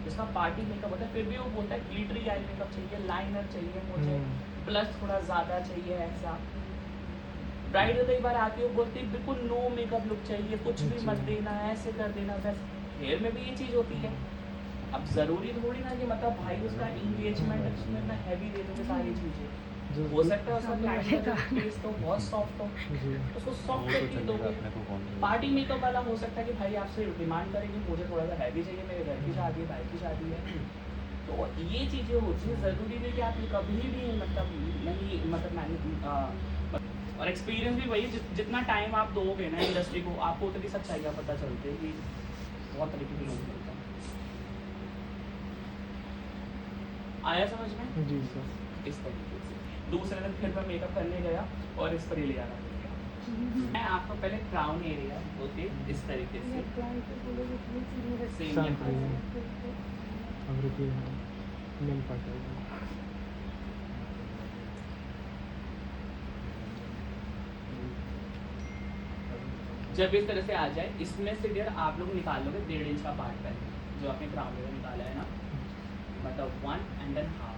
इसका party makeup होता है, फिर भी वो बोलता है ग्लिटरी आई मेकअप चाहिए, लाइनर चाहिए मुझे, प्लस थोड़ा ज़्यादा चाहिए ऐसा। ब्राइड कई बार आती है, वो बोलती है बिल्कुल नो मेकअप लुक चाहिए, कुछ भी मत देना, ऐसे कर देना वैसे। हेयर में भी ये चीज़ होती है। अब ज़रूरी थोड़ी ना कि मतलब भाई उसका इंगेजमेंट उसमें मैं हैवी दे दूँगी सारी चीज़ें। हो सकता है उसका क्लाइंट का टेस्ट तो बहुत सॉफ्ट हो, उसको सॉफ्ट करके दोगे। पार्टी मेकअप वाला हो सकता है कि भाई आपसे डिमांड करेंगे मुझे थोड़ा सा हैवी चाहिए, मेरे घर की शादी है, भाई की शादी है। तो ये चीज़ें होती हैं, ज़रूरी नहीं कि आप कभी भी मतलब नहीं मतलब मैंने और एक्सपीरियंस भी वही जितना टाइम आप दोगे ना इंडस्ट्री को, आपको उतनी सच्चाई का पता चलती है कि बहुत तरीके के लोग मिलते हैं। आया समझ में? जी सर। इस तरीके से दूसरे दिन फिर मैं मेकअप करने गया और इस पर ही ले आना पड़ गया। मैं आपको पहले क्राउन एरिया होते इस तरीके से सेम यहाँ से। अब रुकिए मिल पाता है। जब इस तरह से आ जाए, इसमें से डियर आप लोग निकाल लोगे 1.5 इंच का पार्ट पहले जो आपने क्राउन एरिया निकाला है ना, मतलब 1 एंड देन हाफ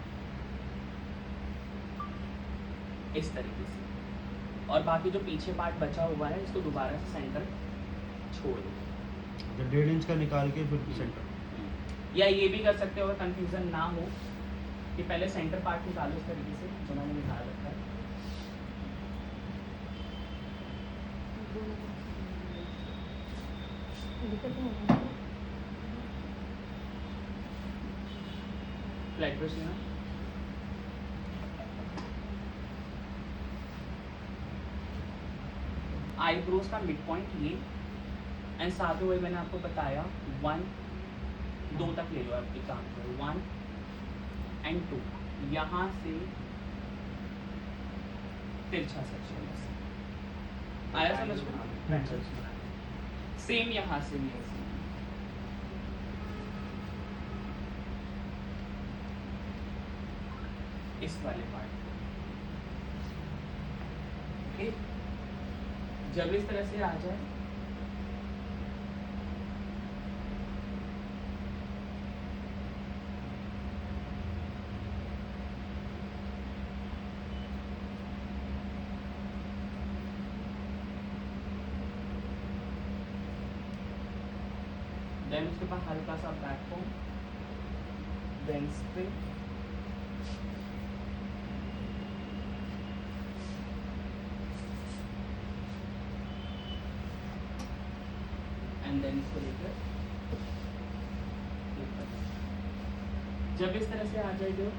इस तरीके से। और बाकी जो पीछे पार्ट बचा हुआ है इसको दोबारा से सेंटर छोड़ दो। 1.5 इंच का निकाल के फिर सेंटर। या ये भी कर सकते हो अगर कंफ्यूजन ना हो कि पहले सेंटर पार्ट निकालो इस तरीके से जो मैंने निकाल रखा है। फ्लैट ब्रश लेना, आईब्रोज का मिड पॉइंट ये एंड साथ में वही मैंने आपको बताया 1 2 तक ले लो आप एक काम करो 1 एंड 2 यहाँ से तिरछा सेक्शन आया समझ में? सेम यहाँ से भी ऐसे इस वाले पार्ट ओके। जब इस तरह से आ जाए देन उसके बाद हल्का सा backbone, then straight, and then इसको लेकर जब इस तरह से आ जाएगा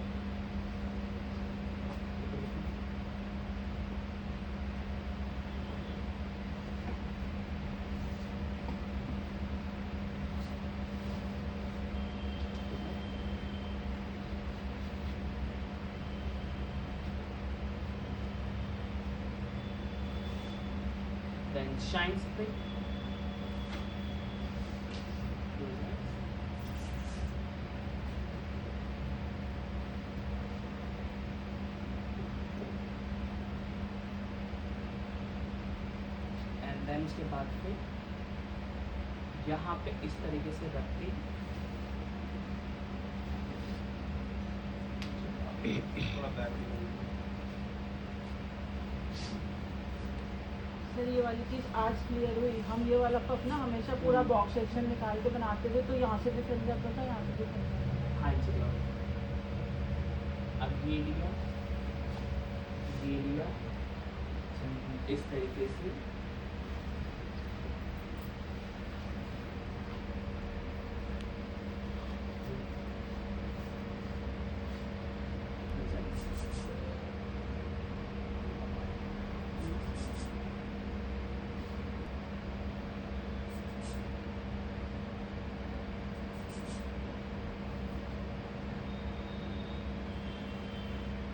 then shine spray, and then उसके बाद फिर यहाँ पे इस तरीके से रख के सर ये वाली चीज़ आज क्लियर हुई। हम ये वाला पफ ना हमेशा पूरा बॉक्स सेक्शन निकाल के बनाते थे, तो यहाँ से भी फैल जाता था, यहाँ से भी फैल जाता था। हाँ जी। अब ये लिया इस तरीके से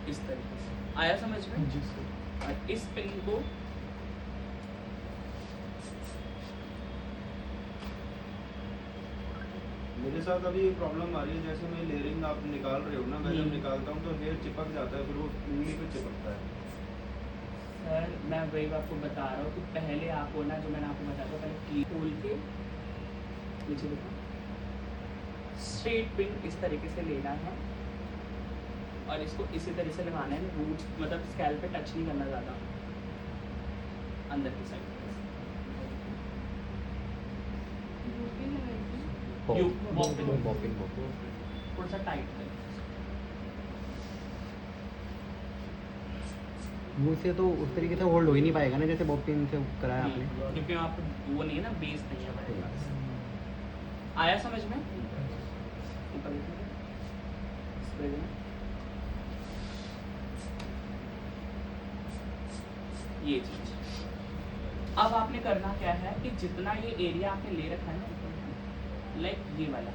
इस तरीके से आया समझ में? जी सर। और इस पिन को मेरे साथ अभी एक प्रॉब्लम आ रही है, जैसे मैं लेयरिंग आप निकाल रहे हो ना, मैं जब निकालता हूँ तो हेयर चिपक जाता है, फिर वो उंगली पे चिपकता है। सर मैं वही आपको बता रहा हूँ कि पहले आपको ना जो मैंने आपको बताया था पहले की खोल के नीचे देखो स्ट्रेट पिन इस तरीके से लेना है और इसको इसी तरह से लगाना है, रूट मतलब स्कैल्प पे टच नहीं करना ज़्यादा, अंदर की साइड बॉपिंग थोड़ा सा टाइट करें। मुंह से तो उस तरीके से होल्ड हो ही नहीं पाएगा ना जैसे बॉपिंग से कराया आपने। क्योंकि वहाँ पे वो नहीं है ना, बेस नहीं है हमारे पास। आया समझ में? ऊपर देखिए, स्प्रे देना। ये चीज अब आपने करना क्या है कि जितना ये एरिया आपने ले रखा है ना, लाइक ये वाला,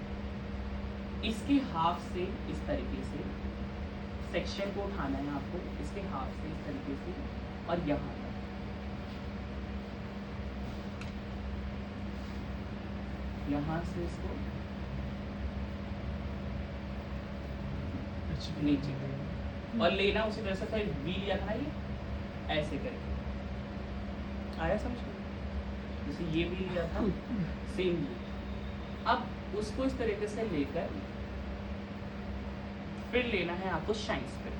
इसके हाफ से इस तरीके से सेक्शन को उठाना है आपको, इसके हाफ से इस तरीके से और यहाँ तक, यहाँ से इसको नीचे और लेना उसी तरह से वी लिया था ना, ये ऐसे करके आया समझ में? जैसे ये भी लिया था सेम ये, अब उसको इस तरीके से लेकर फिर लेना है आपको शाइन्स पे।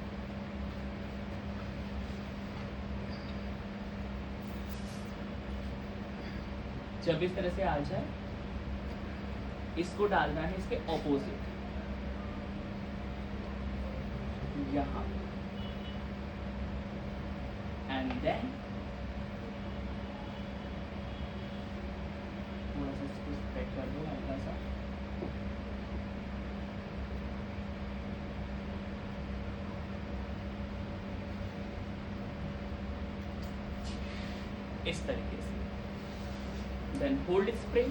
जब इस तरह से आ जाए इसको डालना है इसके ऑपोजिट यहाँ, एंड देन थोड़ा सा इसको स्प्रेड कर दो हल्का सा, इस तरीके से, then hold spray,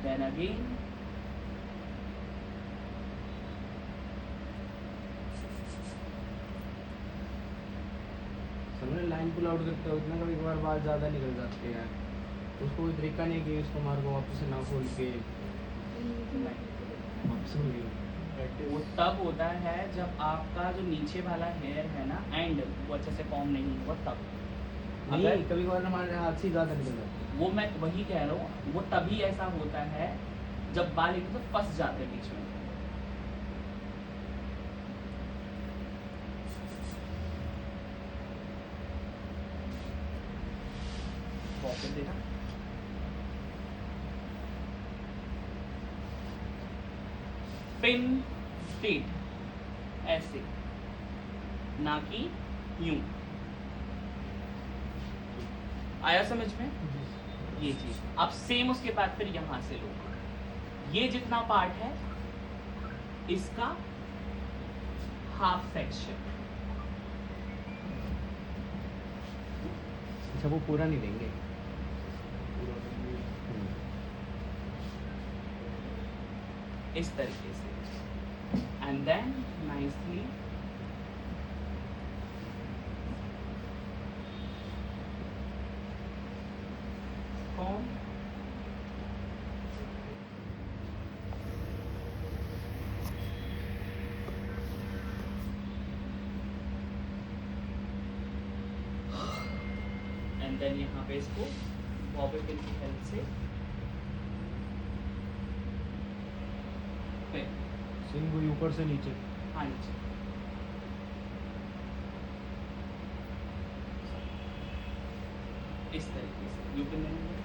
then again सबने लाइन पुल आउट करते हो इतना, कभी कभार बाल ज़्यादा निकल जाते हैं, उसको कोई तरीका नहीं कि उसको मार को वापस से ना खोल के वापस खोल के। वो तब होता है जब आपका जो नीचे वाला हेयर है ना एंड वो अच्छे से फॉर्म नहीं हुआ तब। नहीं, अगर कभी कभार हमारे हाथ से ज़्यादा निकल जाते हैं। वो मैं वही कह रहा हूँ, वो तभी ऐसा होता है जब बाल एकदम तो फंस जाते हैं बीच में। पॉकेट देना, पिन स्ट्रेट ऐसे, ना कि यूं। आया समझ में? ये चीज अब सेम उसके बाद फिर यहां से लो, ये जितना पार्ट है इसका हाफ सेक्शन, अच्छा वो पूरा नहीं देंगे। इस तरीके से, and then nicely comb, and then यहाँ पे इसको बॉबी पिन की हेल्प से फिर सिंग को ऊपर से नीचे। हाँ नीचे, इस तरीके से यू पिन लेंगे।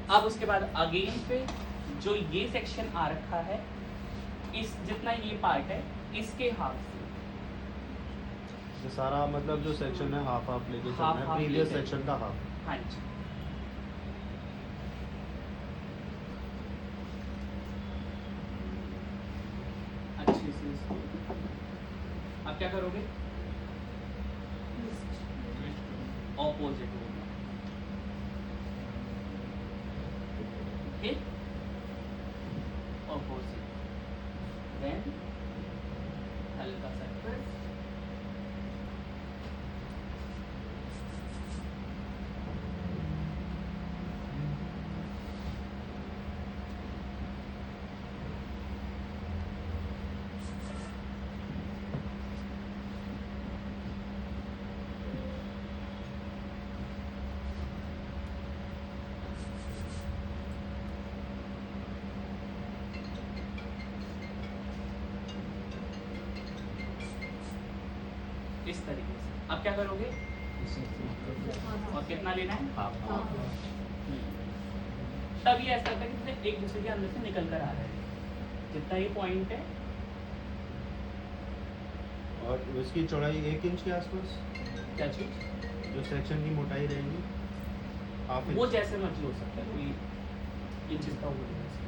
अब उसके बाद अगेन पे जो ये सेक्शन आ रखा है, इस जितना ये पार्ट है इसके हाफ से, ये सारा मतलब जो सेक्शन है हाफ हाफ लेके चलना है, हाफ प्रीवियस लेके। सेक्शन का हाफ। हाँ जी, अच्छे से इसको अब क्या करोगे, ऑपोजिट होगा, ओके, ऑपोजिट, देन हल्का सा ट्विस्ट, इस तरीके से। अब क्या करोगे और कितना लेना है हाँ। तब ये ऐसा लगता है कि जैसे एक दूसरे के अंदर से निकल कर आ रहे हैं। जितना ये पॉइंट है और इसकी चौड़ाई 1 इंच के आसपास, क्या चीज जो सेक्शन की मोटाई रहेगी हाफ वो इंच। जैसे मर्जी हो सकता है, कोई इंचेस का वो नहीं है।